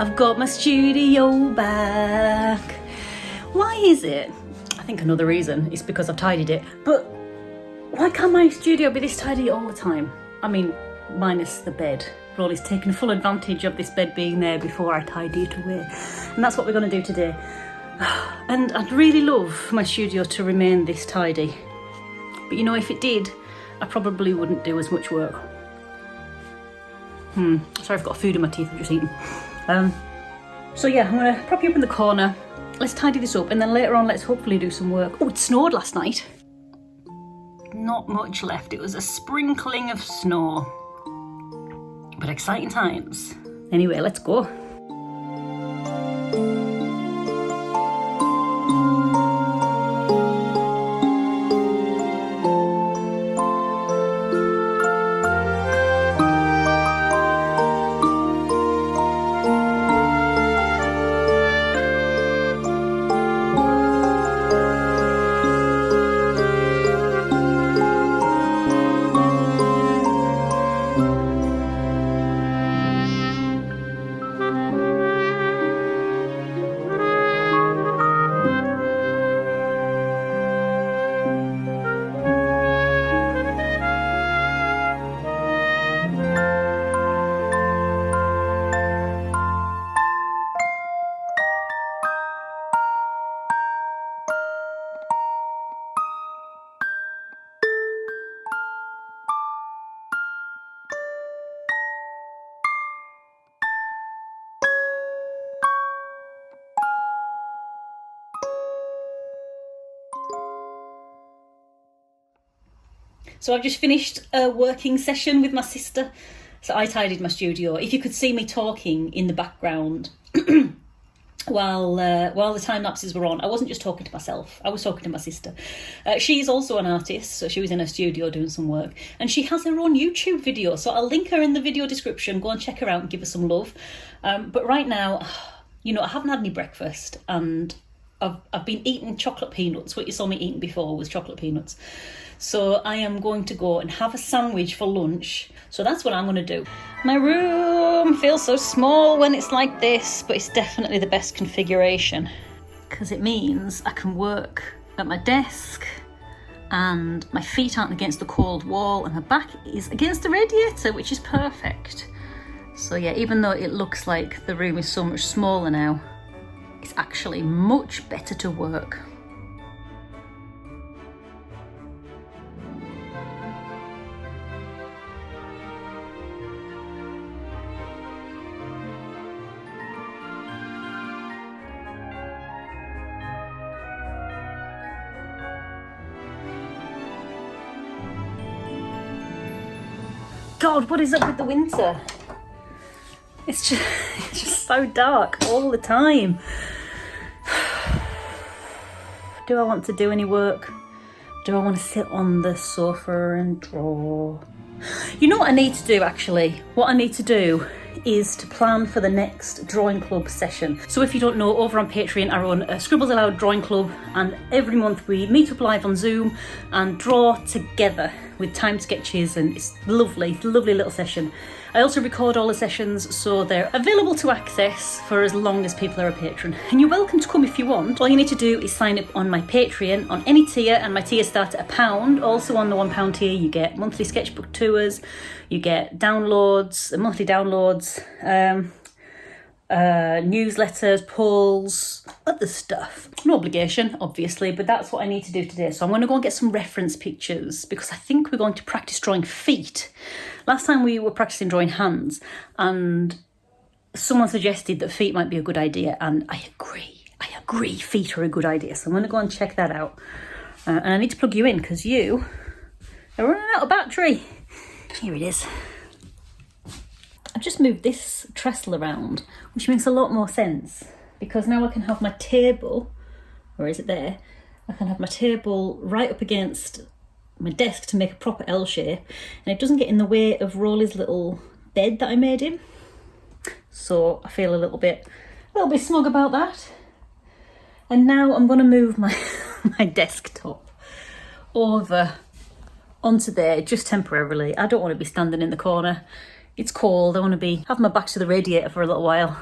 I've got my studio back. Why is it? I think another reason is because I've tidied it, but why can't my studio be this tidy all the time? I mean, minus the bed. Rolly's taken full advantage of this bed being there before I tidy it away. And that's what we're going to do today. And I'd really love my studio to remain this tidy. But you know, if it did, I probably wouldn't do as much work. Sorry, I've got food in my teeth I've just eaten. So yeah, I'm going to prop you up in the corner. Let's tidy this up and then later on let's hopefully do some work. Oh, it snowed last night. Not much left. It was a sprinkling of snow. But exciting times. Anyway, let's go. So I've just finished a working session with my sister. So I tidied my studio. If you could see me talking in the background while the time lapses were on, I wasn't just talking to myself, I was talking to my sister. She's also an artist, so she was in her studio doing some work. And she has her own YouTube video, so I'll link her in the video description. Go and check her out and give her some love. But right now, you know, I haven't had any breakfast and I've been eating chocolate peanuts. What you saw me eating before was chocolate peanuts. So I am going to go and have a sandwich for lunch. So that's what I'm going to do. My room feels so small when it's like this, but it's definitely the best configuration because it means I can work at my desk and my feet aren't against the cold wall and my back is against the radiator, which is perfect. So yeah, even though it looks like the room is so much smaller now, it's actually much better to work. God, what is up with the winter? It's just so dark all the time. Do I want to do any work? Do I want to sit on the sofa and draw? You know what I need to do actually? What I need to do is to plan for the next drawing club session. So if you don't know, over on Patreon I run a Scribbles Aloud drawing club, and every month we meet up live on Zoom and draw together with time sketches, and it's lovely little session. I also record all the sessions so they're available to access for as long as people are a patron. And you're welcome to come if you want. All you need to do is sign up on my Patreon on any tier, and my tiers start at £1. Also on the £1 tier you get monthly sketchbook tours, you get downloads, monthly downloads, newsletters, polls, other stuff. No obligation, obviously, but that's what I need to do today. So I'm going to go and get some reference pictures because I think we're going to practice drawing feet. Last time we were practicing drawing hands and someone suggested that feet might be a good idea, and I agree, feet are a good idea. So I'm going to go and check that out. And I need to plug you in because you are running out of battery. Here it is. I've just moved this trestle around, which makes a lot more sense because now I can have my table, or is it there? I can have my table right up against my desk to make a proper L shape, and it doesn't get in the way of Rolly's little bed that I made him. So I feel a little bit smug about that. And now I'm going to move my desktop over onto there just temporarily. I don't want to be standing in the corner. It's cold. I want to have my back to the radiator for a little while.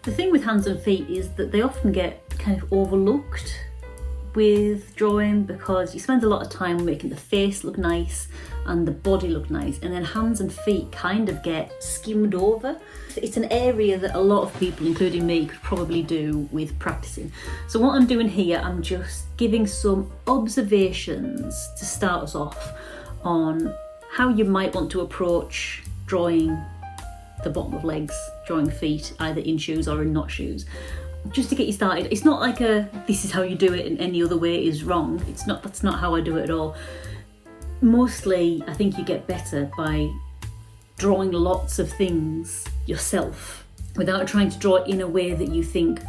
The thing with hands and feet is that they often get kind of overlooked with drawing because you spend a lot of time making the face look nice and the body look nice, and then hands and feet kind of get skimmed over. It's an area that a lot of people, including me, could probably do with practicing. So what I'm doing here, I'm just giving some observations to start us off on how you might want to approach drawing the bottom of legs, drawing feet, either in shoes or in not shoes, just to get you started. It's not like this is how you do it and any other way is wrong. That's not how I do it at all. Mostly I think you get better by drawing lots of things yourself without trying to draw it in a way that you think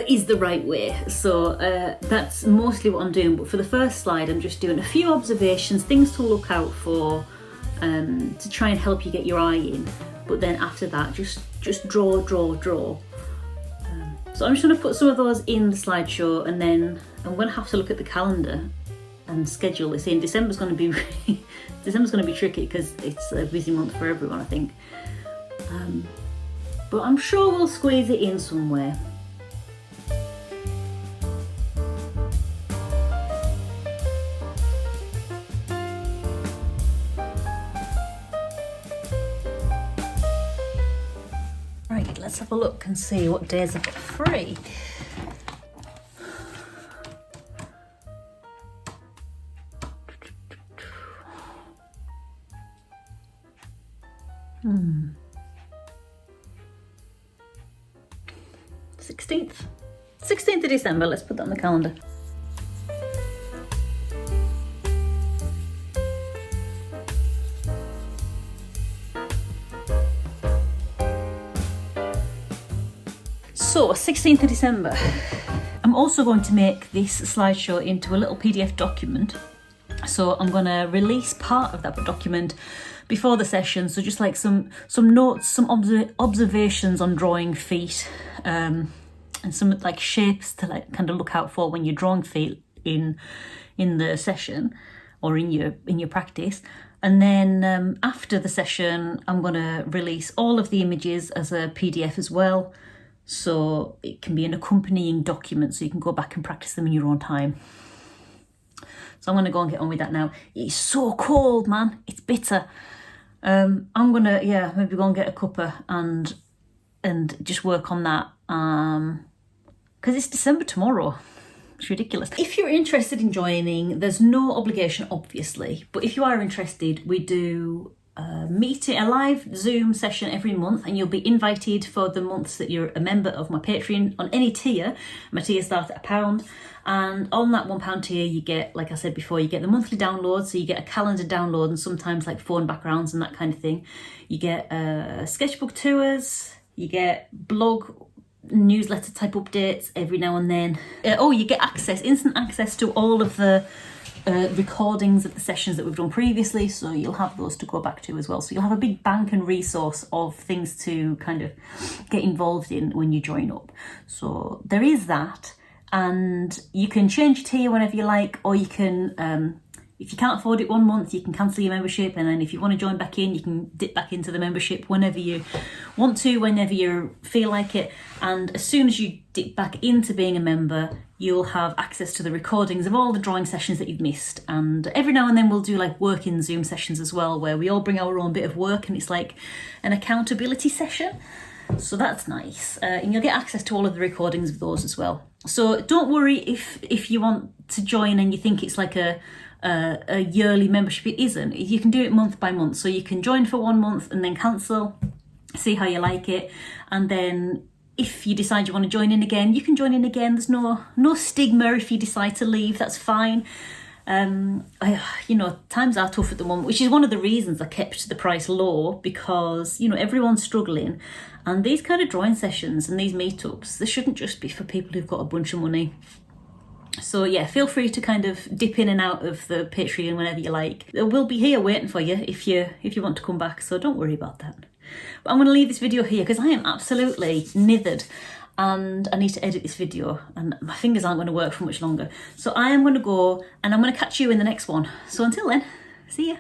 is the right way. So that's mostly what I'm doing, but for the first slide I'm just doing a few observations, things to look out for, to try and help you get your eye in. But then after that, just draw. So I'm just going to put some of those in the slideshow, and then I'm going to have to look at the calendar and schedule this in. December's going to be tricky because it's a busy month for everyone, I think. But I'm sure we'll squeeze it in somewhere. Right, let's have a look and see what days I've got free. Hmm. 16th of December, let's put that on the calendar. So, 16th of December. I'm also going to make this slideshow into a little PDF document. So I'm going to release part of that document before the session. So just like some notes, some observations on drawing feet, and some like shapes to like kind of look out for when you're drawing feet in the session or in your practice. And then after the session, I'm going to release all of the images as a PDF as well. So it can be an accompanying document so you can go back and practice them in your own time. So I'm going to go and get on with that now. It's so cold, man. It's bitter. I'm going to, maybe go and get a cuppa and just work on that. Because it's December tomorrow. It's ridiculous. If you're interested in joining, there's no obligation, obviously. But if you are interested, we do a live Zoom session every month, and you'll be invited for the months that you're a member of my Patreon on any tier. My tier starts at £1, and on that £1 tier you get, like I said before, you get the monthly download, so you get a calendar download and sometimes like phone backgrounds and that kind of thing. You get sketchbook tours, you get blog newsletter type updates every now and then. You get instant access to all of the recordings of the sessions that we've done previously, so you'll have those to go back to as well. So you'll have a big bank and resource of things to kind of get involved in when you join up. So there is that, and you can change your tier whenever you like, or you can, if you can't afford it 1 month, you can cancel your membership, and then if you want to join back in, you can dip back into the membership whenever you want to, whenever you feel like it. And as soon as you dip back into being a member, you'll have access to the recordings of all the drawing sessions that you've missed. And every now and then we'll do like working Zoom sessions as well, where we all bring our own bit of work, and it's like an accountability session. So that's nice. And you'll get access to all of the recordings of those as well. So don't worry if you want to join and you think it's like a yearly membership. It isn't. You can do it month by month. So you can join for 1 month and then cancel, see how you like it, and then if you decide you want to join in again, you can join in again. There's no stigma if you decide to leave. That's fine. Times are tough at the moment, which is one of the reasons I kept the price low, because everyone's struggling, and these kind of drawing sessions and these meetups, they shouldn't just be for people who've got a bunch of money. So yeah, feel free to kind of dip in and out of the Patreon whenever you like. We'll be here waiting for you if you want to come back, so don't worry about that. But I'm going to leave this video here because I am absolutely nithered and I need to edit this video and my fingers aren't going to work for much longer. So I am going to go, and I'm going to catch you in the next one. So until then, see ya.